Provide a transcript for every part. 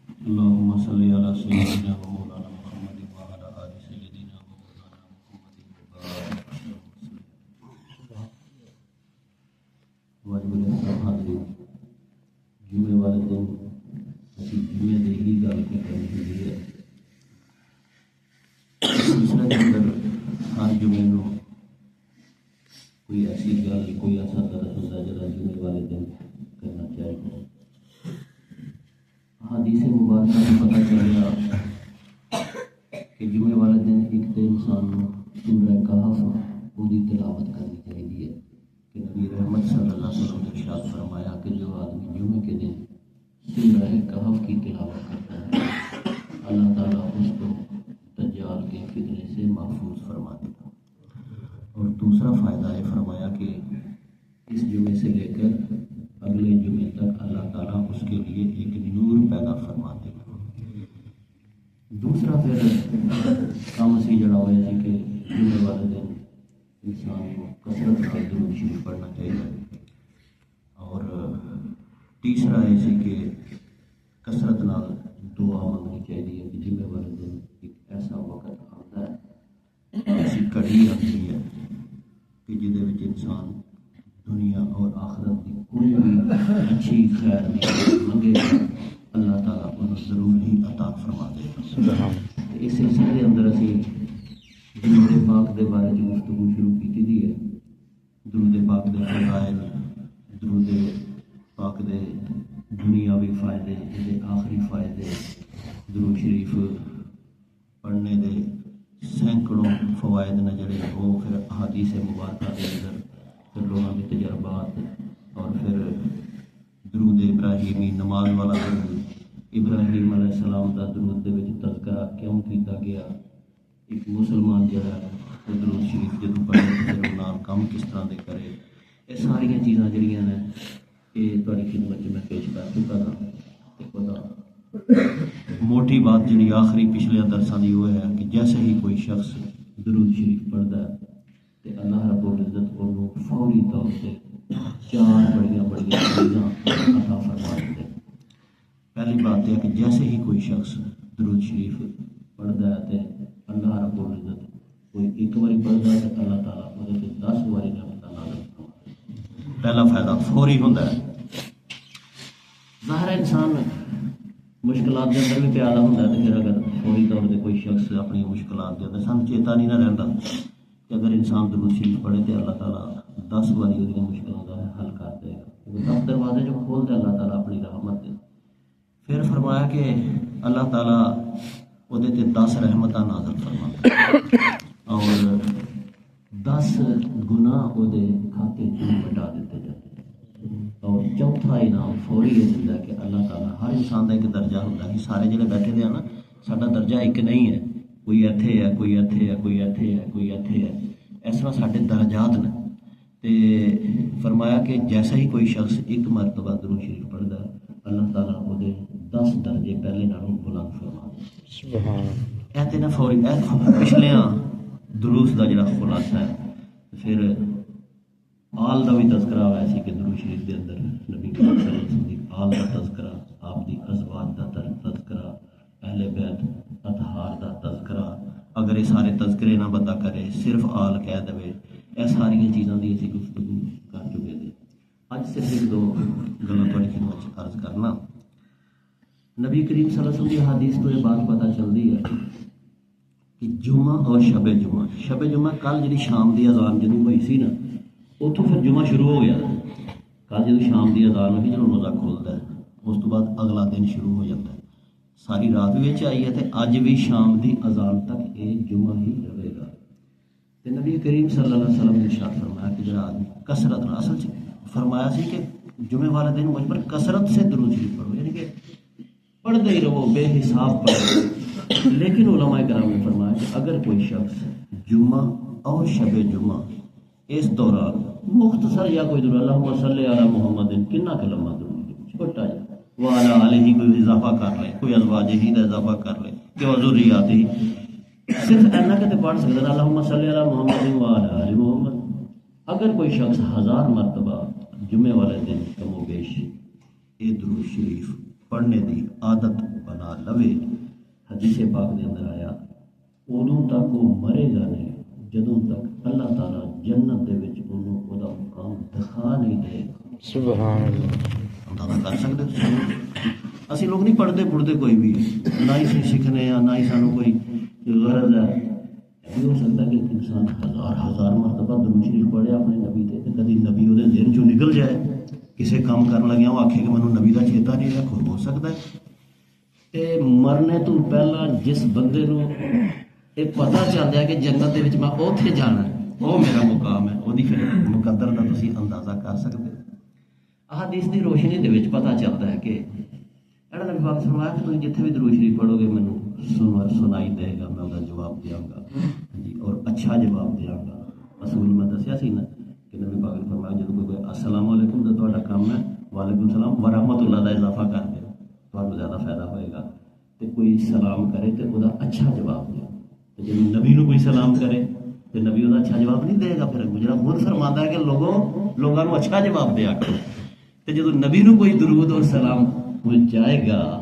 اللهم صل على سيدنا ومولانا محمد وعلى آل سيدنا ومولانا محمد واجب الاحترام حاضرین، جمعے والے دن اسی جمعے دے ہی گل کی کرنی ہوئی ہے۔ سلسلے کے اندر ہر جمعے نو کوئی ایسی گل، کوئی ایسا درس ہوتا ہے جہاں جمعے والے دن کرنا چاہیے۔ حدیث مبارکہ میں پتہ چلیا کہ جمعے والے دن ایک تو انسان سورہ کہف پوری تلاوت کرنی چاہیے کہ نبی رحمت صلی اللہ علیہ وسلم نے ارشاد فرمایا کہ جو آدمی جمعے کے دن سورہ کہف کی تلاوت کرتا ہے اللہ تعالیٰ اس کو دجال کے فتنے سے محفوظ فرما دیتا۔ اور دوسرا فائدہ یہ فرمایا کہ اس جمعے سے لے کر اگلے جمعے تک اللہ تعالیٰ اس کے لیے ایک نور پیدا فرما دے گا۔ دوسرا پھر کام اسی جڑا ہوا ہے کہ جمعے والے دن انسان کو کثرت سے درود شریف پڑھنا چاہیے، اور تیسرا یہ کہ کثرت نال دعا مانگنی چاہیے کہ جمعے والے دن ایک ایسا وقت آتا ہے، ایسی کڑی آتی ہے کہ جہدے وچ انسان دنیا اور آخرت کی کوئی بھی اچھی خیر منگے گا اللہ تعالیٰ انہوں ضرور ہی عطا فرما دے گا۔ اس سلسلے کے اندر اسی درود پاک دے بارے جو گفتگو شروع کی تھی ہے۔ درود پاک دے فضائل، درود پاک دے دنیاوی فائدے، دے آخری فائدے، درود شریف پڑھنے دے سینکڑوں فوائد نے جڑے وہ پھر احادیث مبارکہ دے اندر پھر لوگوں کے تجربات، اور پھر درود ابراہیمی نماز والا درود، ابراہیم علیہ السلام کا درود دے وچ تذکرہ کیوں کیتا گیا، ایک مسلمان جڑا وہ درود شریف جدوں پڑھے پھر نال کم کس طرح دے کرے، یہ ساری چیزاں جڑیاں نے یہ تہاڈی خدمت میں پیش کر چکا تھا۔ خدا موٹی بات جی آخری پچھلے درساں دی وہ ہے کہ جیسے ہی کوئی شخص درود شریف پڑھتا ہے تو اللہ رب العزت انہوں فوری طور سے چار بڑیاں چیزاں عطا فرما دیتے ہیں۔ پہلی بات یہ ہے کہ جیسے ہی کوئی شخص درود شریف پڑھتا ہے تو اللہ رب العزت کوئی ایک باری پڑھتا ہے تو اللہ تعالیٰ وہ 10 باری نعمت نازل فرماتا ہے۔ پہلا فائدہ فوری ہوتا ہے۔ ظاہر انسان مشکلات کے اندر بھی پیدا ہوتا ہے تو پھر اگر فوری طور پہ کوئی شخص اپنی مشکلات کے اندر سن چیتا نہیں نہ رہتا کہ اگر انسان درود شریف پڑھے تو اللہ تعالیٰ 10 باری وہ مشکلوں کا حل کر دے گا۔ 10 دروازے جو کھولتے اللہ تعالیٰ اپنی رحمت دے۔ پھر فرمایا کہ اللہ تعالیٰ وہ 10 رحمتہ نازل فرماتا اور 10 گناہ وہ کھاتے مٹا دیتے جاتے ہیں۔ اور چوتھا انعام فوری یہ دیتا ہے کہ اللہ تعالیٰ ہر انسان کا ایک درجہ ہوتا ہے، سارے جڑے بیٹھے دے ہیں نا ساڈا درجہ ایک نہیں ہے، کوئی ایتھے ہے، کوئی ایتھے ہے، کوئی ایتھے ہے، کوئی ایتھے ہے، اس طرح ساڈے درجات نے۔ تے فرمایا کہ جیسا ہی کوئی شخص ایک مرتبہ درود شریف پڑھتا ہے اللہ تعالیٰ وہ 10 درجے پہلے نالوں بلند فرما دے۔ ایتے نا فوری پچھلے دروس کا جڑا خلاصہ ہے۔ پھر آل کا بھی تذکرہ ہوا سی کہ درود شریف کے اندر نبی پاک صلی اللہ علیہ وسلم کی آل کا تذکرہ، آپ کی ازواج کا تذکرہ، اہل بیت اطہار کا تذکرہ، اگر یہ سارے تذکرے نہ بندہ کرے صرف آل کہہ دے، یہ ساری چیزوں کی اسی گفتگو کر چکے تھے۔ اج صرف 1 2 گلاں تہاڈی خدمت عرض کرنا۔ نبی کریم صلی اللہ علیہ وسلم کی حدیث تو یہ بات پتہ چلتی ہے کہ جمعہ اور شب جمعہ کل جی شام کی اذان جدوں ہوئی سی نا اتوں پھر جمعہ شروع ہو گیا۔ کل جدوں شام کی اذان ہوئی جدوں روزہ کھلتا ہے اس تو بعد اگلا دن شروع ہو جاتا ہے، ساری رات بھی آئی ہے تو اج بھی شام کی اذان تک یہ جمعہ ہی رہے گا۔ تو نبی کریم صلی اللہ علیہ وسلم نے ارشاد فرمایا کہ جڑا آدمی کثرت اصل فرمایا سی کہ جمعے والے دن مجھ پر کثرت سے درود شریف پڑھو، یعنی کہ پڑھتے ہی رہو، بے حساب پڑھو۔ لیکن علماء کرام نے فرمایا کہ اگر کوئی شخص جمعہ اور شب جمعہ اس دوران مختصر یا کوئی درود اللہم صلی علی محمد کنا کہ لمبا درود چھوٹا جا وعلی علیہ کوئی اضافہ کر لے، کوئی ازواجہ ہی اضافہ کر لے کہ ذریات ہی صرف اینا کہ پڑھ سکتے ہیں اللہم صلی علی محمد وعلی آل محمد۔ اگر کوئی شخص 1000 مرتبہ جمعے والے دن کم و بیش یہ درود شریف پڑھنے کی عادت بنا ਖਾ ਲਵੇ, ਹਦੀਸੇ ਪਾਕ ਦੇ ਅੰਦਰ ਆਇਆ, ਉਦੋਂ ਤੱਕ ਉਹ ਮਰੇਗਾ ਨਹੀਂ ਜਦੋਂ ਤੱਕ ਅੱਲਾਹ ਤਾਲਾ ਜੰਨਤ ਦੇ ਵਿੱਚ ਉਹਨੂੰ ਉਹਦਾ ਮੁਕਾਮ ਦਿਖਾ ਨਹੀਂ ਦੇਗਾ। ਸੁਭਾਨ ਅੱਲਾਹ। ਅੰਦਾਜ਼ਾ ਕਰ ਸਕਦੇ ਹੋ? ਅਸੀਂ ਲੋਕ ਨਹੀਂ ਪੜ੍ਹਦੇ ਪੁੜ੍ਹਦੇ ਕੋਈ ਵੀ, ਨਾ ਹੀ ਅਸੀਂ ਸਿੱਖਣੇ ਆ, ਨਾ ਹੀ ਸਾਨੂੰ ਕੋਈ ਗਰਜ਼ ਹੈ। ਇਹ ਹੋ ਸਕਦਾ ਕਿ ਇਨਸਾਨ ਹਜ਼ਾਰ ਮਰਤਬਾ ਦਰੂਦ ਸ਼ਰੀਫ ਪੜ੍ਹੇ ਆਪਣੇ ਨਬੀ ਤੇ ਕਦੀ ਨਬੀ ਉਹਦੇ ਦਿਨ ਚੋਂ ਨਿਕਲ ਜਾਏ, ਕਿਸੇ ਕੰਮ ਕਰਨ ਲੱਗਿਆ ਉਹ ਆਖੇ ਕਿ ਮੈਨੂੰ ਨਬੀ ਦਾ ਚੇਤਾ ਨਹੀਂ ਰਿਹਾ, ਖੁਦ ਹੋ ਸਕਦਾ ਹੈ। ਤੇ ਮਰਨੇ ਤੋਂ ਪਹਿਲਾਂ ਜਿਸ ਬੰਦੇ ਨੂੰ ਇਹ ਪਤਾ ਚੱਲਦਾ ਕਿ ਜੰਨਤ ਦੇ ਵਿੱਚ ਮੈਂ ਉੱਥੇ ਜਾਣਾ, ਉਹ ਮੇਰਾ ਮੁਕਾਮ ਹੈ, ਉਹਦੀ ਫਿਰ ਮੁਕੱਦਰ ਦਾ ਤੁਸੀਂ ਅੰਦਾਜ਼ਾ ਕਰ ਸਕਦੇ ਹੋ। ਅਹਾਦੀਸ ਦੀ ਰੋਸ਼ਨੀ ਦੇ ਵਿੱਚ ਪਤਾ ਚੱਲਦਾ ਹੈ ਕਿ ਜਿਹੜਾ ਨਬੀ ਪਾਕ ਫਰਮਾਇਆ ਕਿ ਤੁਸੀਂ ਜਿੱਥੇ ਵੀ ਦਰੂਦ ਸ਼ਰੀਫ ਪੜ੍ਹੋਗੇ ਮੈਨੂੰ ਸੁਣਾਈ ਦੇਗਾ, ਮੈਂ ਉਹਦਾ ਜਵਾਬ ਦਿਆਂਗਾ ਜੀ, ਔਰ ਅੱਛਾ ਜਵਾਬ ਦਿਆਂਗਾ। ਅਸੂਲ ਮੈਂ ਦੱਸਿਆ ਸੀ ਨਾ ਕਿ ਨਬੀ ਪਾਕ ਨੇ ਫਰਮਾਇਆ ਜਦੋਂ ਕੋਈ ਅਸਲਾਮ ਅਲੈਕੁਮ ਦਾ ਤੁਹਾਡਾ ਕੰਮ ਹੈ, ਵਾਲੇਕੁਮ ਸਲਾਮ ਵ ਰਹਿਮਤੁল্লাਹ ਦਾ ਇਜ਼ਾਫਾ ਕਰ ਦਿਓ, ਤੁਹਾਨੂੰ ਜ਼ਿਆਦਾ ਫਾਇਦਾ ਹੋਏਗਾ। ਤੇ ਕੋਈ ਸਲਾਮ ਕਰੇ ਤੇ ਉਹਦਾ ਅੱਛਾ ਜਵਾਬ ਦਿਓ, ਤੇ ਜੇ ਨਬੀ ਨੂੰ ਕੋਈ ਸਲਾਮ ਕਰੇ ਤੇ ਨਬੀ ਉਹਦਾ ਅੱਛਾ ਜਵਾਬ ਨਹੀਂ ਦੇਗਾ। ਫਿਰ ਗੁਜਰਾ ਖੁਦ ਫਰਮਾਉਂਦਾ ਹੈ ਕਿ ਲੋਕਾਂ ਨੂੰ ਅੱਛਾ ਜਵਾਬ ਦਿਆ ਕਰੋ। ਤੇ ਜਦੋਂ ਨਬੀ ਨੂੰ ਕੋਈ ਦਰੂਦ ਔਰ ਸਲਾਮ ਪਹੁੰਚਾਏਗਾ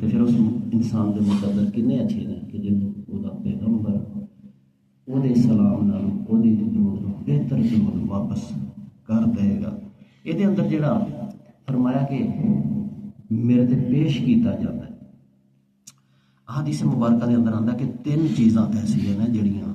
ਤੇ ਫਿਰ ਉਸ ਇਨਸਾਨ ਦੇ ਮੁਕੱਦਰ ਕਿੰਨੇ ਅੱਛੇ ਨੇ ਕਿ ਜਿਹਨੂੰ ਉਹਦਾ ਪੈਗੰਬਰ ਉਹਦੇ ਸਲਾਮ ਨਾਲ ਉਹਦੀ ਦਰੂਦ ਨੂੰ ਬਿਹਤਰ ਦਰੂਦ ਵਾਪਸ ਕਰ ਦੇਗਾ। ਇਹਦੇ ਅੰਦਰ ਜਿਹੜਾ ਫਰਮਾਇਆ ਕਿ ਮੇਰੇ ਤੇ ਪੇਸ਼ ਕੀਤਾ ਜਾਂਦਾ ਹੈ, ਹਦੀਸ ਮੁਬਾਰਕਾ ਦੇ ਅੰਦਰ ਆਉਂਦਾ ਕਿ ਤਿੰਨ ਚੀਜ਼ਾਂ ਐਸੀਆਂ ਨੇ ਜਿਹੜੀਆਂ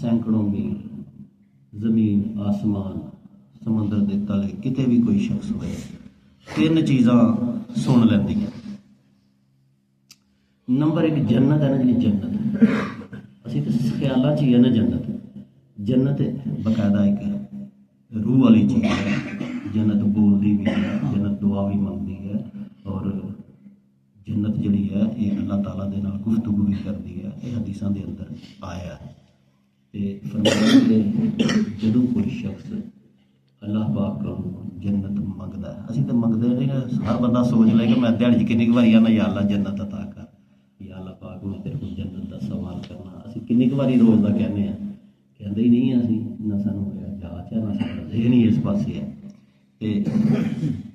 ਸੈਂਕੜੋਂ ਮੀਲ ਜ਼ਮੀਨ ਆਸਮਾਨ ਸਮੁੰਦਰ ਦੇ ਤਲੇ ਕਿਤੇ ਵੀ ਕੋਈ ਸ਼ਖਸ ਹੋਏ, ਤਿੰਨ ਚੀਜ਼ਾਂ ਸੁਣ ਲੈਂਦੀਆਂ। ਨੰਬਰ 1 ਜੰਨਤ ਹੈ ਨਾ, ਜਿਹੜੀ ਜੰਨਤ ਅਸੀਂ ਤਾਂ ਖਿਆਲਾਂ 'ਚ ਹੀ ਹੈ ਨਾ, ਜੰਨਤ ਬਕਾਇਦਾ ਇੱਕ ਰੂਹ ਵਾਲੀ ਚੀਜ਼ ਹੈ। ਜੰਨਤ ਬੋਲਦੀ ਵੀ ਹੈ, ਜੰਨਤ ਦੁਆ ਵੀ ਮੰਗਦੀ ਹੈ, ਔਰ ਜੰਨਤ ਜਿਹੜੀ ਹੈ ਇਹ ਅੱਲਾਹ ਤਾਲਾ ਦੇ ਨਾਲ ਗੁਫ਼ਤਗੂ ਵੀ ਕਰਦੀ ਹੈ। ਇਹ ਹਦੀਸਾਂ ਦੇ ਅੰਦਰ ਆਇਆ ਹੈ। ਤੇ ਫਰਮਾਇਆ ਕਿ ਜਦੋਂ ਕੋਈ ਸ਼ਖਸ ਅੱਲਾਹ ਪਾਕ ਨੂੰ ਜੰਨਤ ਮੰਗਦਾ ਹੈ, ਅਸੀਂ ਤਾਂ ਮੰਗਦੇ ਨਹੀਂ, ਹਰ ਬੰਦਾ ਸੋਚ ਲੈ ਕਿ ਮੈਂ ਦਿਹਾੜੀ 'ਚ ਕਿੰਨੀ ਕੁ ਵਾਰੀ ਆਨਾ, ਯਾ ਅੱਲਾਹ ਜੰਨਤ ਅਤਾ ਕਰ, ਯਾ ਅੱਲਾਹ ਪਾਕ ਮੈਂ ਤੇਰੇ ਕੋਲ ਜੰਨਤ ਦਾ ਸਵਾਲ ਕਰਨਾ। ਅਸੀਂ ਕਿੰਨੀ ਕੁ ਵਾਰੀ ਰੋਜ਼ ਦਾ ਕਹਿੰਦੇ ਹਾਂ, ਕਹਿੰਦੇ ਹੀ ਨਹੀਂ ਅਸੀਂ, ਨਾ ਸਾਨੂੰ ਹੋਇਆ ਜਾਚ ਹੈ, ਨਾ ਸਾਡਾ ਜ਼ਿਹਨ ਹੀ ਇਸ ਪਾਸੇ ਹੈ। ਤੇ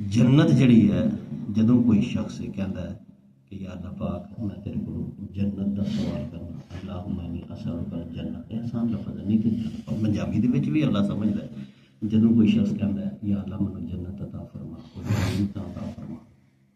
ਜੰਨਤ ਜਿਹੜੀ ਹੈ, ਜਦੋਂ ਕੋਈ ਸ਼ਖਸ ਕਹਿੰਦਾ ਹੈ ਕਿ ਯਾ ਅੱਲਾਹ ਪਾਕ ਮੈਂ ਤੇਰੇ ਕੋਲ ਜੰਨਤ ਦਾ ਸਵਾਲ ਕਰਨਾ, ਅੱਲਾਹੁਮਾ ਇੰਨੀ ਅਸਅਲੁਕਾ ਜੰਨਤ, ਇਹ ਆਸਾਨ ਲਫ਼ਜ਼ ਨਹੀਂ ਕਿ ਪੰਜਾਬੀ ਦੇ ਵਿੱਚ ਵੀ ਅੱਲਾਹ ਸਮਝਦਾ ਹੈ। ਜਦੋਂ ਕੋਈ ਸ਼ਖਸ ਕਹਿੰਦਾ ਹੈ ਯਾ ਅੱਲਾਹ ਮੈਨੂੰ ਜੰਨਤ ਅਤਾ ਫਰਮਾ, ਉਹਦੀ ਨਿਯਮਤਾਂ ਅਤਾ ਫਰਮਾ।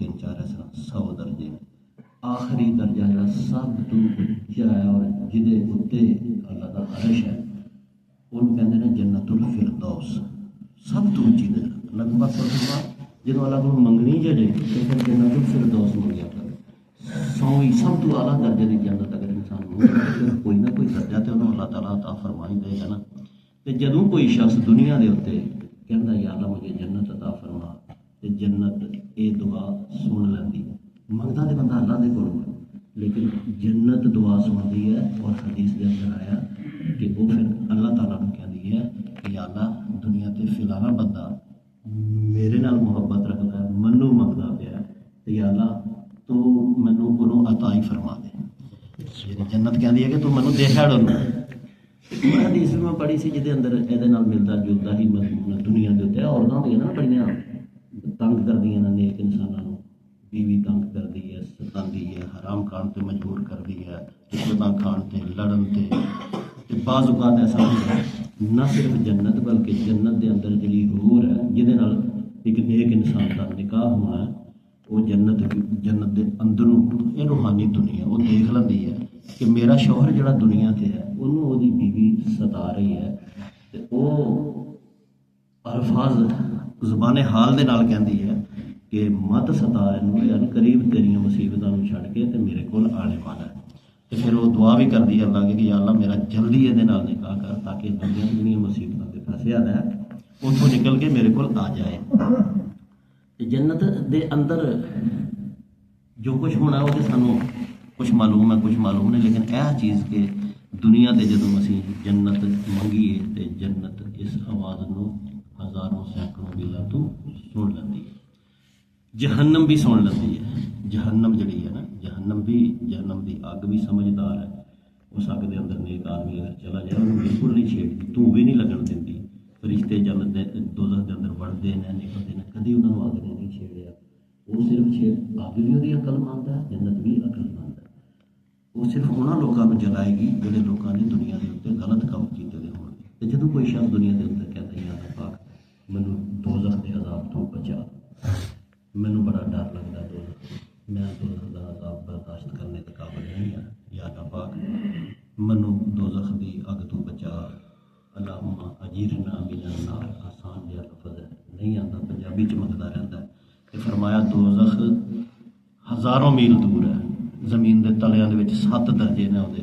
3 4 ਇਸ ਤਰ੍ਹਾਂ 100 ਦਰਜੇ ਨੇ। ਆਖਰੀ ਦਰਜਾ ਜਿਹੜਾ ਸਭ ਤੋਂ ਉੱਚਾ ਹੈ ਔਰ ਜਿਹਦੇ ਉੱਤੇ ਅੱਲਾਹ ਦਾ ਅਰਸ਼ ਹੈ, ਉਹਨੂੰ ਕਹਿੰਦੇ ਨੇ ਜੰਨਤੁਲ ਫਿਰਦੌਸ, ਸਭ ਤੋਂ ਉੱਚੀ ਨੇ। ਨਬੀ ਪਾਕ ਜਦੋਂ ਅੱਲਾਹ ਕੋਲ ਮੰਗਣੀ ਜੇ ਤੇ ਫਿਰ ਜੰਨਤੁਲ ਫਿਰਦੌਸ ਮੰਗਿਆ ਕਰੇ। ਸਭ ਤੋਂ ਆਲਾ ਦਰਜੇ ਦੀ ਜੰਨਤ ਅਗਰ ਇਨਸਾਨ ਨੂੰ ਕੋਈ ਨਾ ਕੋਈ ਦਰਜਾ ਤੇ ਉਹਨੂੰ ਅੱਲਾਹ ਤਾਲਾ ਅਤਾ ਫਰਮਾ ਹੀ ਦੇਗਾ ਨਾ। ਤੇ ਜਦੋਂ ਕੋਈ ਸ਼ਖਸ ਦੁਨੀਆ ਦੇ ਉੱਤੇ ਕਹਿੰਦਾ ਯਾ ਅੱਲਾਹ ਮੁਝੇ ਜੰਨਤ ਅਤਾ ਫਰਮਾ, ਤੇ ਜੰਨਤ ਇਹ ਦੁਆ ਸੁਣ ਲੈਂਦੀ ਹੈ। ਮੰਗਦਾ ਤੇ ਬੰਦਾ ਅੱਲਾਹ ਦੇ ਕੋਲੋਂ ਹੈ, ਲੇਕਿਨ ਜੰਨਤ ਦੁਆ ਸੁਣਦੀ ਹੈ। ਔਰ ਹਦੀਸ ਦੇ ਅੰਦਰ ਆਇਆ ਕਿ ਉਹ ਫਿਰ ਅੱਲਾਹ ਤਾਲਾ ਨੂੰ ਕਹਿੰਦੀ ਹੈ ਕਿ ਯਾ ਅੱਲਾਹ ਦੁਨੀਆ ਤੇ ਫਿਲਾਨਾ ਬੰਦਾ ਮੇਰੇ ਨਾਲ ਮੁਹੱਬਤ ਰੱਖਦਾ ਹੈ, ਮੈਨੂੰ ਮੰਗਦਾ ਪਿਆ, ਤੇ ਯਾ ਅੱਲਾਹ ਤੂੰ ਮੈਨੂੰ ਉਹਨੂੰ ਅਤਾ ਹੀ ਫਰਮਾ ਦੇ। ਜਿਹੜੀ ਜੰਨਤ ਕਹਿੰਦੀ ਹੈ ਕਿ ਤੂੰ ਮੈਨੂੰ ਦੇਖਿਆ ਉਹਨੂੰ। ਮੈਂ ਹਦੀਸ ਮੈਂ ਪੜ੍ਹੀ ਸੀ ਜਿਹਦੇ ਅੰਦਰ ਇਹਦੇ ਨਾਲ ਮਿਲਦਾ ਜੁਲਦਾ ਹੀ ਮਜ਼ਮੂਨ ਦੁਨੀਆ ਦੇ ਉੱਤੇ ਔਰਤਾਂ ਹੁੰਦੀਆਂ ਨਾ ਬੜੀਆਂ ਤੰਗ ਕਰਦੀਆਂ ਨੇ ਨੇਕ ਇਨਸਾਨਾਂ ਨੂੰ, ਬੀਵੀ ਤੰਗ ਕਰਦੀ ਹੈ, ਸਤਾਉਂਦੀ ਹੈ, ਹਰਾਮ ਖਾਣ ਤੇ ਮਜਬੂਰ ਕਰਦੀ ਹੈ, ਰਿਸ਼ਵਤਾਂ ਖਾਣ ਤੇ, ਲੜਨ ਤੇ ਬਾਜ਼ ਔਕਾਤ ਐਸਾ ਹੁੰਦਾ ਨਾ ਸਿਰਫ ਜੰਨਤ ਬਲਕਿ ਜੰਨਤ ਦੇ ਅੰਦਰ ਜਿਹੜੀ ਹੂਰ ਹੈ ਜਿਹਦੇ ਨਾਲ ਇੱਕ ਨੇਕ ਇਨਸਾਨ ਦਾ ਨਿਕਾਹ ਹੋਣਾ ਹੈ, ਉਹ ਜੰਨਤ ਦੇ ਅੰਦਰੋਂ ਇਹ ਰੂਹਾਨੀ ਦੁਨੀਆ ਉਹ ਦੇਖ ਲੈਂਦੀ ਹੈ ਕਿ ਮੇਰਾ ਸ਼ੌਹਰ ਜਿਹੜਾ ਦੁਨੀਆ 'ਤੇ ਹੈ ਉਹਨੂੰ ਉਹਦੀ ਬੀਵੀ ਸਤਾ ਰਹੀ ਹੈ, ਤੇ ਉਹ ਅਲਫਾਜ਼ ਜ਼ੁਬਾਨੇ ਹਾਲ ਦੇ ਨਾਲ ਕਹਿੰਦੀ ਹੈ ਕਿ ਮਤ ਸਤਾ ਇਹਨੂੰ, ਯਾਨੀ ਕਰੀਬ ਤੇਰੀਆਂ ਮੁਸੀਬਤਾਂ ਨੂੰ ਛੱਡ ਕੇ ਤੇ ਮੇਰੇ ਕੋਲ ਆਣੇ ਵਾਲਾ ਹੈ। ਤੇ ਫਿਰ ਉਹ ਦੁਆ ਵੀ ਕਰਦੀ ਹੈ ਅੱਲਾਹ ਕਿ ਯਾ ਅੱਲਾਹ ਮੇਰਾ ਜਲਦੀ ਇਹਦੇ ਨਾਲ ਨਿਕਾਹ ਕਰ ਤਾਂ ਕਿ ਦੁਨੀਆਂ ਮੁਸੀਬਤਾਂ ਦੇ ਫਸਿਆ ਹੈ ਉੱਥੋਂ ਨਿਕਲ ਕੇ ਮੇਰੇ ਕੋਲ ਆ ਜਾਏ। ਤੇ ਜੰਨਤ ਦੇ ਅੰਦਰ ਜੋ ਕੁਝ ਹੋਣਾ ਉਹ ਤੇ ਸਾਨੂੰ ਕੁਛ ਮਾਲੂਮ ਹੈ, ਕੁਛ ਮਾਲੂਮ ਨਹੀਂ, ਲੇਕਿਨ ਇਹ ਚੀਜ਼ ਕਿ ਦੁਨੀਆ ਤੇ ਜਦੋਂ ਅਸੀਂ ਜੰਨਤ ਮੰਗੀਏ ਤੇ ਜੰਨਤ ਇਸ ਆਵਾਜ਼ ਨੂੰ ਹਜ਼ਾਰਾਂ ਸੈਂਕੜੋਂ ਮੀਲਾਂ ਤੋਂ ਸੁਣ ਲੈਂਦੀ ਹੈ। ਜਹੰਨਮ ਵੀ ਸੁਣ ਲੈਂਦੀ ਹੈ। ਜਹੰਨਮ ਜਿਹੜੀ ਹੈ ਨਾ, ਜਹੰਨਮ ਦੀ ਅੱਗ ਵੀ ਸਮਝਦਾਰ ਹੈ। ਉਸ ਅੱਗ ਦੇ ਅੰਦਰ ਨੇਕ ਆਦਮੀ ਅਗਰ ਚਲਾ ਜਾਏ ਉਹਨੂੰ ਬਿਲਕੁਲ ਨਹੀਂ ਛੇੜਦੀ, ਵੜਦੇ ਨੇ ਨਿਕਲਦੇ ਨੇ, ਕਦੀ ਉਹਨਾਂ ਨੂੰ ਅੱਗ ਨੇ ਨਹੀਂ ਛੇੜਿਆ। ਉਹ ਸਿਰਫ ਅੱਗ ਵੀ ਉਹਦੀ ਅਕਲ ਮੰਨਦਾ, ਜੰਨਤ ਵੀ ਅਕਲ ਮੰਨਦਾ। ਉਹ ਸਿਰਫ ਉਹਨਾਂ ਲੋਕਾਂ ਨੂੰ ਜਲਾਏਗੀ ਜਿਹੜੇ ਲੋਕਾਂ ਨੇ ਦੁਨੀਆ ਦੇ ਉੱਤੇ ਗਲਤ ਕੰਮ ਕੀਤੇ ਦੇ ਹੋਣਗੇ। ਅਤੇ ਜਦੋਂ ਕੋਈ ਸ਼ਖਸ ਦੁਨੀਆ ਦੇ ਉੱਤੇ ਕਹਿੰਦਾ ਯਾ ਅੱਲਾਹ ਪਾਕ ਮੈਨੂੰ ਦੋਜ਼ਖ ਦੇ ਅਜ਼ਾਬ ਤੋਂ ਬਚਾ, ਮੈਨੂੰ ਬੜਾ ਡਰ ਲੱਗਦਾ ਦੋਜ਼ਖ, ਮੈਂ ਦੋਜ਼ਖ ਦਾ ਅਜ਼ਾਬ ਬਰਦਾਸ਼ਤ ਕਰਨੇ ਦੇ ਕਾਬਿਲ ਨਹੀਂ ਹਾਂ, ਯਾ ਅੱਲਾਹ ਪਾਕ ਮੈਨੂੰ ਦੋਜ਼ਖ ਦੀ ਅੱਗ ਤੋਂ ਬਚਾ, ਅੱਲਾਹੁਮਾ ਅਜੀਰਨਾ ਮਿਨਨ ਨਾਰ। ਆਸਾਨ ਜਿਹਾ ਲਫ਼ਜ਼ ਹੈ, ਨਹੀਂ ਆਉਂਦਾ, ਪੰਜਾਬੀ ਚ ਮੰਗਦਾ ਰਹਿੰਦਾ। ਅਤੇ ਫਰਮਾਇਆ ਦੋਜ਼ਖ ਹਜ਼ਾਰਾਂ ਮੀਲ ਦੂਰ ਹੈ, ਜ਼ਮੀਨ ਦੇ ਤਲਿਆਂ ਦੇ ਵਿੱਚ 7 ਦਰਜੇ ਨੇ ਉਹਦੇ।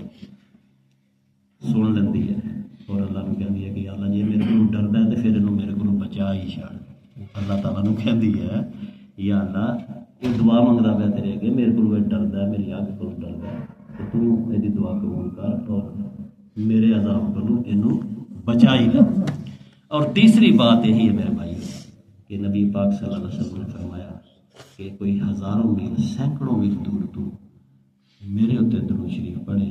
ਸੁਣ ਲੈਂਦੀ ਹੈ ਔਰ ਅੱਲਾ ਨੂੰ ਕਹਿੰਦੀ ਹੈ ਕਿ ਅੱਲਾ ਜੇ ਮੇਰੇ ਕੋਲੋਂ ਡਰਦਾ ਹੈ ਤਾਂ ਫਿਰ ਇਹਨੂੰ ਮੇਰੇ ਕੋਲੋਂ ਬਚਾ ਹੀ ਛੱਡ। ਅੱਲਾਹ ਤਾਲਾ ਨੂੰ ਕਹਿੰਦੀ ਹੈ ਯਾ ਅੱਲਾ ਇਹ ਦੁਆ ਮੰਗਦਾ ਪਿਆ ਤੇਰੇ ਅੱਗੇ, ਮੇਰੇ ਕੋਲੋਂ ਇਹ ਡਰਦਾ ਹੈ, ਮੇਰੀ ਅੱਗ ਕੋਲੋਂ ਡਰਦਾ ਹੈ, ਅਤੇ ਤੂੰ ਇਹਦੀ ਦੁਆ ਕਬੂਲ ਕਰ ਔਰ ਮੇਰੇ ਅਜ਼ਾਬ ਕੋਲੋਂ ਇਹਨੂੰ بچا ہی لے۔ اور تیسری بات یہی ہے میرے بھائی کہ نبی پاک صلی اللہ علیہ وسلم نے فرمایا کہ کوئی ہزاروں میل سینکڑوں میل دور تو میرے اتنے درود شریف پڑھے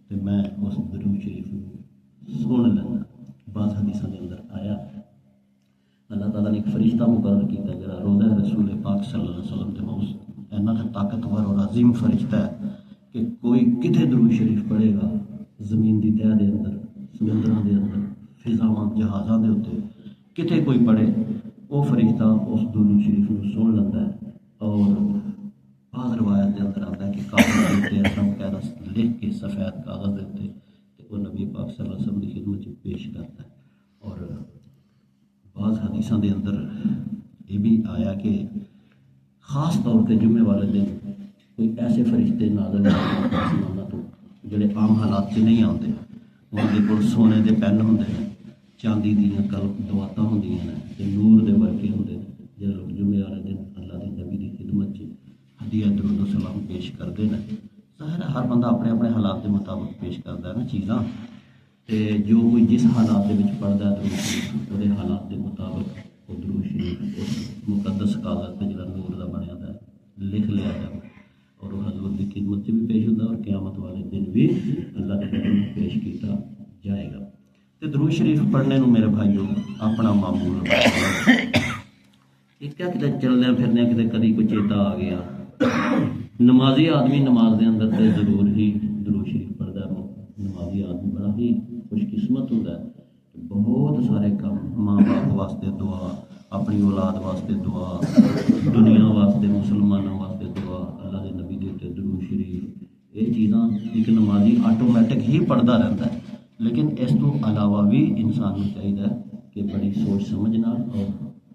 تو میں اس درود شریف سن لینا۔ بعض حدیثوں کے اندر آیا اللہ تعالیٰ نے ایک فرشتہ مقرر کیا جڑا روزہ رسول پاک صلی اللہ علیہ وسلم کے موس اینا طاقتور اور عظیم فرشتہ ہے کہ کوئی کتنے درود شریف پڑھے گا زمین دی تہہ دے اندر، سمندراں دے اندر، فضاواں جہازاں دے اتنے کتنے کوئی پڑھے، وہ فرشتہ اس درود شریف کو سن لیتا ہے۔ اور بعض روایت کے اندر آتا ہے کہ کاغذ کے باقاعدہ لکھ کے سفید کاغذ دیتے وہ نبی پاک صلی اللہ علیہ وسلم کی خدمت پیش کرتا ہے۔ اور بعض حدیثوں کے اندر یہ بھی آیا کہ خاص طور پہ جمعے والے دن کوئی ایسے فرشتے نازل ہوتے تو جڑے عام حالات سے نہیں آتے، ان کے کول سونے کے پین ہوں، چاندی دیا دواتاں ہوں، نور دے ورکے ہوں، جڑے لوگ جمعے والے دن اللہ کے نبی کی خدمت ہدیہ درود و سلام پیش کرتے ہیں۔ ظاہر ہے ہر بندہ اپنے اپنے حالات کے مطابق پیش کرتا ہے نا چیزاں، تے جو کوئی جس حالات کے پڑھتا ہے درود شریف وہ حالات کے مطابق وہ درود شریف اس مقدس کاغذ پہ جڑا نور کا بنیا ہے لکھ لیا جائے اور وہ حضرت کی خدمت سے بھی پیش ہوتا ہے اور قیامت والے دن بھی اللہ کے خدمت میں پیش کیتا جائے گا۔ تو درود شریف پڑھنے نو میرے بھائیوں اپنا معمول ایک کیا کتے چلنے پھرنے کتے کدی کوئی چیتا آ گیا۔ نمازی آدمی نماز دے اندر تے ضرور ہی درود شریف پڑھتا ہے۔ نمازی آدمی بڑا ہی خوش قسمت ہوتا ہے، بہت سارے کام، ماں باپ واسطے دعا، اپنی اولاد واسطے دعا، دنیا واسطے، مسلمانوں واسطے دعا، اللہ کے نبی دے درود شریف، یہ چیزاں ایک نمازی آٹومیٹک ہی پڑھتا رہتا ہے۔ لیکن اس تو علاوہ بھی انسان کو چاہیے کہ بڑی سوچ سمجھ نال اور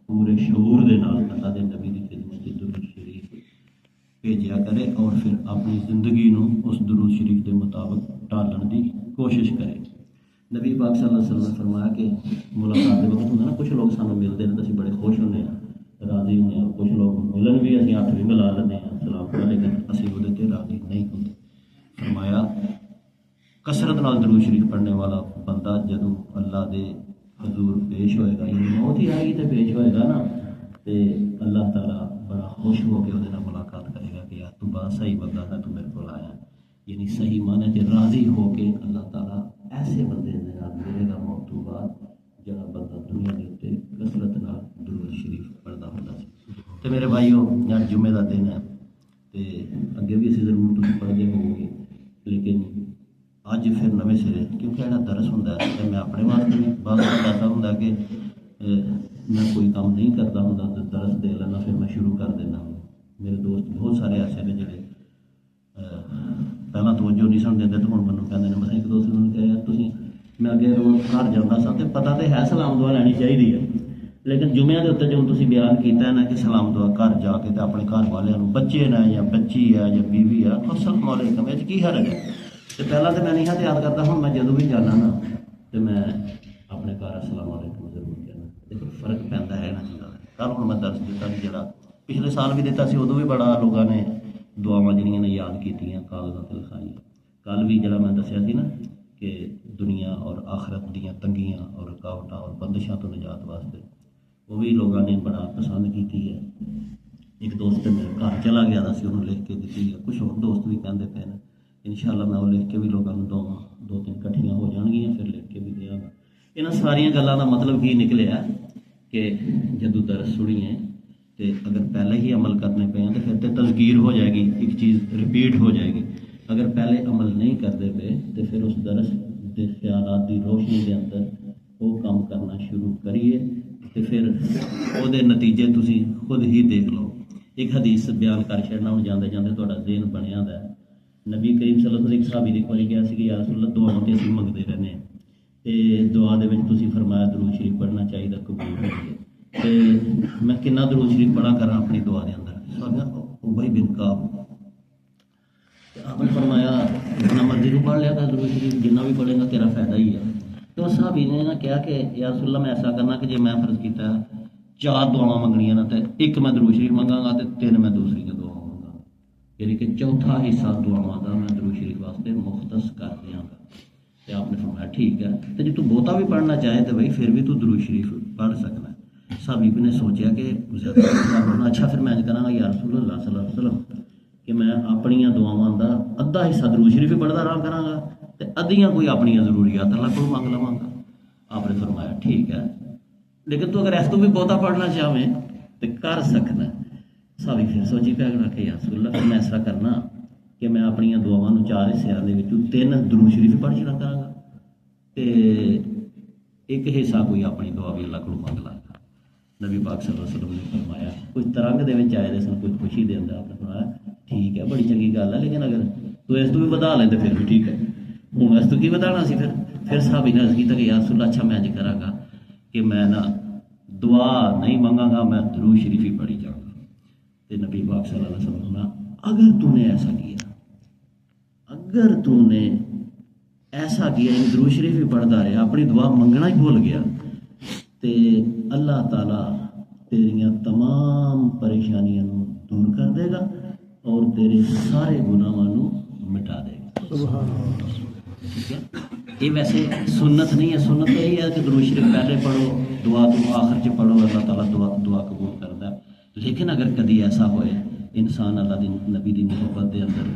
پورے شعور دے نال اللہ کے نبی کی خدمت درود شریف بھیجیا کرے اور پھر اپنی زندگی نو اس درود شریف کے مطابق ڈالن کی کوشش کرے۔ نبی پاک صلی اللہ علیہ وسلم نے فرمایا کہ ملاقات کے وقت ہوتا نا کچھ لوگ سانوں ملتے ہیں تو اسی بڑے خوش ہوتے ہیں، راضی ہوتے ہیں، کچھ لوگ ملن بھی اسی ہاتھ بھی ملا لیتے ہیں سلام کر، لیکن اسی وہ راضی نہیں ہوتے۔ فرمایا کثرت نال درود شریف پڑھنے والا بندہ جدوں اللہ دے حضور پیش ہوئے گا، یعنی موت ہی آئے گی تو پیش ہوئے گا نا، تو اللہ تعالیٰ بڑا خوش ہو کے وہ ملاقات کرے گا کہ یار تو بڑا صحیح بندہ تھا، تو میرے کو آیا، یعنی صحیح معنی کہ راضی ہو کے اللہ تعالیٰ ایسے بندے ملے گا موت تو بعد جہاں بندہ دنیا کے اتنے کثرت نال درود شریف پڑھتا ہوتا سی۔ تو میرے بھائیو یار جمعے کا دن ہے تو اگے بھی اسی ضرور تم پڑھتے ہو گے، لیکن اج پھر نویں سرے کیونکہ یہ درس ہوں تو میں اپنے واسطے بھی بعض ایسا ہوں کہ میں کوئی کام نہیں کرتا ہوں تو درس دے لینا پھر میں شروع کر دینا ہوں۔ میرے دوست بہت سارے ایسے ہیں جڑے پہلے توجہ نہیں سن دے تو ہوں مجھے کہتے ہیں، میں ایک دوست نے کہا یار تھی میں اگے روز گھر جاتا سا تو پتہ تو ہے سلام دعا لینی چاہیے ہے، لیکن جمعے کے اتنے جو تھی بیان کیتا ہے نا کہ سلام دعا گھر جا کے اپنے گھر والوں بچے نے یا بچی ہے یا بیوی ہے السلام علیکم یہ کی حرج ہے۔ تو پہلا تو میں نہیں ہاتھ یاد کرتا ہوں، میں جدوں بھی جانا نا تو میں اپنے گھر السلام علیکم ضرور کہنا، لیکن فرق پہنتا ہے نا چیزوں کا۔ کل ہوں میں درس دیتا کہ جڑا پچھلے سال بھی دیتا سی ادو بھی بڑا لوگوں نے دعاواں جڑیاں نے یاد کیتیاں کاغذات تے لکھائیاں۔ کل بھی جڑا میں دسیا سی نا کہ دنیا اور آخرت دیاں تنگیاں اور رکاوٹاں اور بندشاں تو نجات واسطے وہ بھی لوگوں نے بڑا پسند کیتی ہے۔ ایک دوست میرے گھر چلا گیا تھا سی انہوں لکھ کے دیتی ہے، کچھ اور دوست بھی کہتے پے نے انشاءاللہ میں وہ لکھ کے بھی لوگوں کو دو تین کٹھیاں ہو جان گیاں پھر لکھ کے بھی دیا گا۔ یہاں ساریا گلوں کا مطلب کی نکلیا کہ جدوں درس سنیے تو اگر پہلے ہی عمل کرنے پے ہیں تو پھر تو تذکیر ہو جائے گی، ایک چیز رپیٹ ہو جائے گی۔ اگر پہلے عمل نہیں کرتے پے تو پھر اس درس کے خیالات کی روشنی کے اندر وہ کام کرنا شروع کریے تو پھر وہ نتیجے تسی خود ہی دیکھ لو۔ ایک حدیث بیان کر چھڑنا ہوں جاندے جاندے تہاڈا ذہن بنیا ہے۔ نبی کریم صلی اللہ علیہ وسلم ایک صحابی دی کوئی گیا سی کہ یا رسول اللہ دعا تے اسی منگتے رہنے ہیں تے دعا دے وچ تسی فرمایا درود شریف پڑھنا چاہیے قبول ہوئے تے میں کنا درود شریف پڑھا کراں اپنی دعا دے اندر؟ فرمایا ابی بن کعب، آپ نے فرمایا جتنا مرضی تو پڑھ لیا کر درود شریف، جتنا بھی پڑھے گا تیرا فائدہ ہی ہے۔ تو صحابی نے نا کہا کہ یا رسول اللہ میں ایسا کرنا کہ جی میں فرض کیتا ہے 4 دعاواں منگنیاں نا تو ایک میں درود شریف منگاں گا تو 3 میں دوسری جو دعا منگاں گا، یعنی کہ چوتھا حصہ دعاواں دا میں درود شریف واسطے مختص کر دیاں گا۔ تو آپ نے فرمایا ٹھیک ہے، تو جی تو بہتا بھی پڑھنا چاہے تو بھائی پھر بھی تو درود شریف پڑھ سکنا ہے۔ صحابی نے سوچا کہ زیادہ پڑھنا اچھا، پھر میں کراں گا یا رسول اللہ صلی اللہ علیہ وسلم کہ میں اپنی دعاواں دا ادھا حصہ درود شریف پڑھدا رہا کراں گا تے ادھیاں کوئی اپنی ضروریات اللہ کو منگ لواں گا۔ آپ نے فرمایا ٹھیک ہے، لیکن تو اگر اس تو بھی بہتا پڑھنا چاہے تو کر سکنا۔ صحابی پھر سوچی پیا کہ یا رسول اللہ پھر میں ایسا کرنا کہ میں اپنی دعاواں 4 حصوں دے وچوں 3 درود شریف پڑھ چڑا کراں گا تے ایک حصہ کوئی اپنی دعا بھی اللہ کو منگ لاں گا۔ نبی پاک صلی اللہ علیہ وسلم نے فرمایا کچھ ترنگ دے وچ آئے سن، کچھ خوشی دے اندر۔ آپ نے فرمایا ٹھیک ہے، بڑی چنگی گل ہے، لیکن اگر تو اس تو بھی ودا لیں تو پھر بھی ٹھیک ہے، ہوں اس تو کی ودانا سی؟ پھر صحابی نے عرض کیتا کہ یا رسول اللہ اچھا میں اج کراں گا کہ میں نا دعا نہیں منگاں گا، میں درود شریف ہی پڑھی جاؤں گا۔ تو نبی پاک صلی اللہ علیہ وسلم نے اگر تو نے ایسا کیا، اگر تو نے ایسا کیا درود شریف ہی پڑھتا رہا، اپنی دعا منگنا ہی بھول گیا، تو اللہ تعالیٰ تیریاں تمام پریشانیاں دور کر دے گا اور تیرے سارے گناہاں مٹا دے گا۔ سبحان اللہ۔ ٹھیک ہے، یہ ویسے سنت نہیں ہے، سنت تو یہی ہے کہ درود شریف پہلے پڑھو، دعا تو آخر چ پڑھو، اللہ تعالیٰ دعا قبول کرتا ہے۔ لیکن اگر کدی ایسا ہوئے انسان اللہ دی نبی دی محبت دے اندر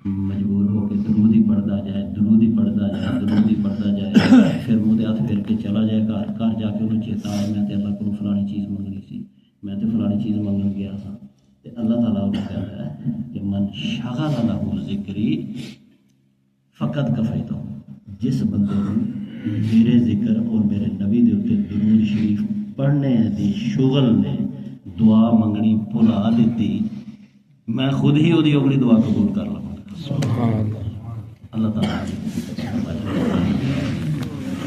مجبور ہو کے درود ہی پڑھتا جائے، درود ہی پڑھتا جائے، درود ہی پڑھتا جائے، پھر منہ ہاتھ پھیر کے چلا جائے گھر جا کے انہوں چیتا آئے میں تے اللہ کو فلانی چیز منگنی سی، میں تے فلانی چیز منگن گیا تھا، تے اللہ تعالیٰ انہوں کہتا ہے کہ من شغل لہ ذکری فقط کفیتہ، جس بندے نے میرے ذکر اور میرے نبی دے اوپر درود شریف پڑھنے دی شغل نے دعا منگنی بھلا دیتی، میں خود ہی وہی اگلی دعا قبول کر لوں۔ اللہ تعالیٰ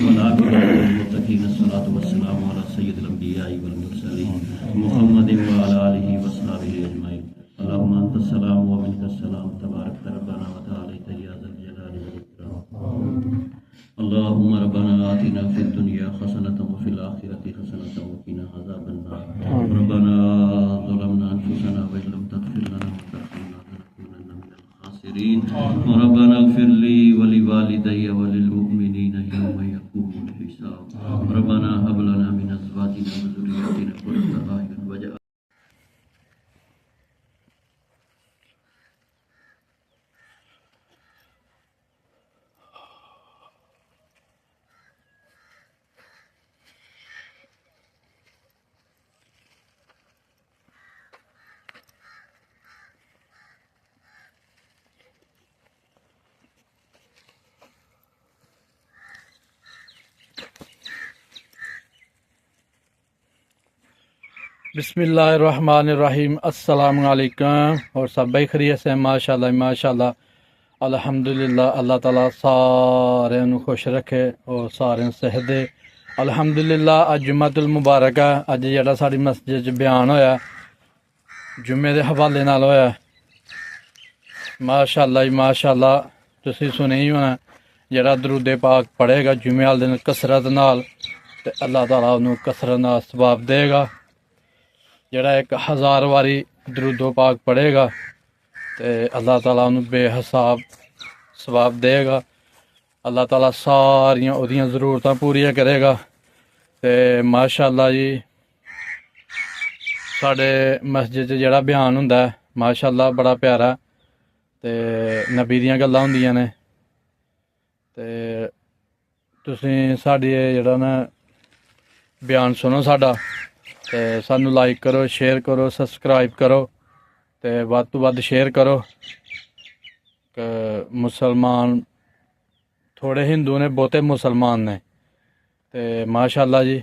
المتقین الصلاۃ والسلام علی سید الانبیاء والمرسلین محمد وعلی آلہ وصحبہ اجمعین۔ اللہم انت السلام و منک السلام تبارک ربنا وتعالیت یا ذا الجلال والاکرام۔ اللہم ربنا آتنا فی الدنیا حسنۃ وفی الآخرۃ حسنۃ وقنا عذاب النار۔ ربنا ظلمنا انفسنا وان لم تغفر لنا وترحمنا لنکونن من الخاسرین۔ ربنا اغفر لی ولوالدی وللمؤمنین یوم یقوم الحساب۔ ربنا هب لنا من ازواجنا وذریاتنا قرۃ اعین واجعلنا بسم اللہ الرحمن الرحیم۔ السلام علیکم، اور سب بھائی خیریت سے؟ ماشاءاللہ ماشاءاللہ الحمدللہ۔ اللہ تعالیٰ سارے خوش رکھے اور سارے صحت دے۔ الحمدللہ اج جمعۃ المبارک ہے۔ اج جڑا ساری مسجد بیان ہویا جمعے دے حوالے نال ہویا، ماشاءاللہ ماشاءاللہ تسی سنے ہی ہونا، جڑا درود پاک پڑھے گا جمعے والے دن کثرت نال تے اللہ تعالیٰ انہوں کثرت نال ثواب دے گا۔ جڑا 1000 واری درود و پاک پڑھے گا تے اللہ تعالیٰ انہوں بے حساب ثواب دے گا۔ اللہ تعالیٰ ساریاں اودیاں ضرورتاں پوریاں کرے گا۔ تے ماشاءاللہ جی ساڈے مسجد جڑا بیان ہوندا ہے ماشاءاللہ بڑا پیارا، تے نبی دیاں گلاں ہوندیاں نے، تے تسیں ساڈی جڑا نا بیان سنو ساڈا، ਤੇ ਸਾਨੂੰ ਲਾਈਕ ਕਰੋ, ਸ਼ੇਅਰ ਕਰੋ, ਸਬਸਕ੍ਰਾਈਬ ਕਰੋ ਤੇ ਵੱਧ ਤੋਂ ਵੱਧ ਸ਼ੇਅਰ ਕਰੋ ਕਿ ਮੁਸਲਮਾਨ ਥੋੜੇ ਹਿੰਦੂ ਨੇ, ਬਹੁਤੇ ਮੁਸਲਮਾਨ ਨੇ। ਤੇ ਮਾਸ਼ਾਅੱਲਾ ਜੀ,